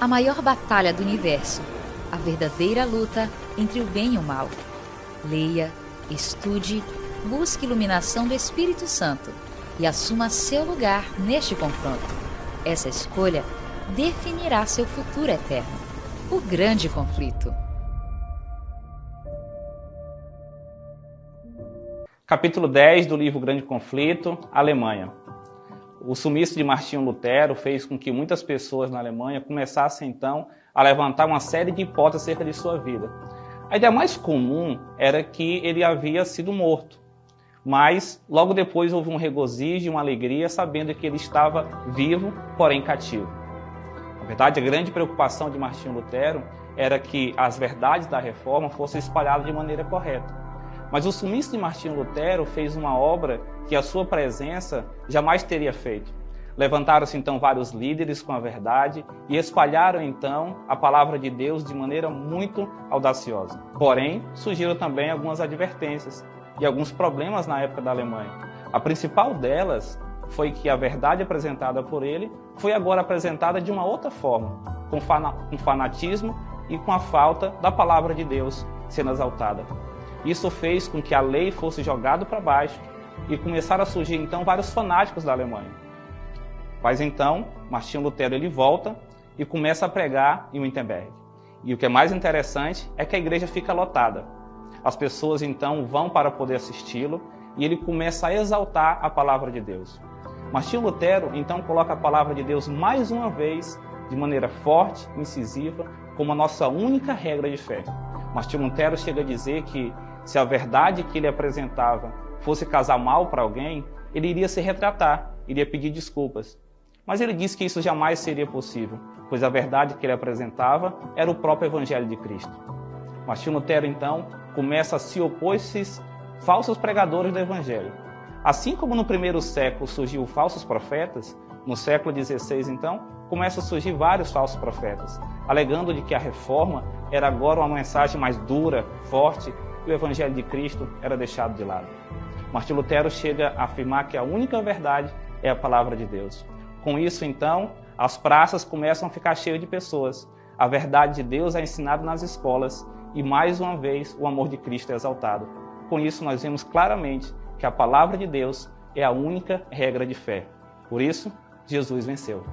a maior batalha do universo, a verdadeira luta entre o bem e o mal. Leia, estude, busque iluminação do Espírito Santo e assuma seu lugar neste confronto. Essa escolha definirá seu futuro eterno. O grande conflito. Capítulo 10 do livro Grande Conflito, Alemanha. O sumiço de Martinho Lutero fez com que muitas pessoas na Alemanha começassem então a levantar uma série de hipóteses acerca de sua vida. A ideia mais comum era que ele havia sido morto, mas logo depois houve um regozijo e uma alegria sabendo que ele estava vivo, porém cativo. Na verdade, a grande preocupação de Martinho Lutero era que as verdades da reforma fossem espalhadas de maneira correta. Mas o sumiço de Martinho Lutero fez uma obra que a sua presença jamais teria feito. Levantaram-se então vários líderes com a verdade e espalharam então a palavra de Deus de maneira muito audaciosa. Porém, surgiram também algumas advertências e alguns problemas na época da Alemanha. A principal delas foi que a verdade apresentada por ele foi agora apresentada de uma outra forma, com fanatismo e com a falta da palavra de Deus sendo exaltada. Isso fez com que a lei fosse jogada para baixo e começaram a surgir então vários fanáticos da Alemanha. Mas então, Martinho Lutero ele volta e começa a pregar em Wittenberg. E o que é mais interessante é que a igreja fica lotada. As pessoas então vão para poder assisti-lo e ele começa a exaltar a palavra de Deus. Martinho Lutero então coloca a palavra de Deus mais uma vez de maneira forte, incisiva, como a nossa única regra de fé. Martinho Lutero chega a dizer que se a verdade que ele apresentava fosse casar mal para alguém, ele iria se retratar, iria pedir desculpas. Mas ele disse que isso jamais seria possível, pois a verdade que ele apresentava era o próprio Evangelho de Cristo. Martinho Lutero, então, começa a se opor a esses falsos pregadores do Evangelho. Assim como no primeiro século surgiu falsos profetas, no século XVI, então, começam a surgir vários falsos profetas, alegando de que a reforma era agora uma mensagem mais dura, forte, e o Evangelho de Cristo era deixado de lado. Martinho Lutero chega a afirmar que a única verdade é a palavra de Deus. Com isso, então, as praças começam a ficar cheias de pessoas. A verdade de Deus é ensinada nas escolas e, mais uma vez, o amor de Cristo é exaltado. Com isso, nós vemos claramente que a palavra de Deus é a única regra de fé. Por isso, Jesus venceu.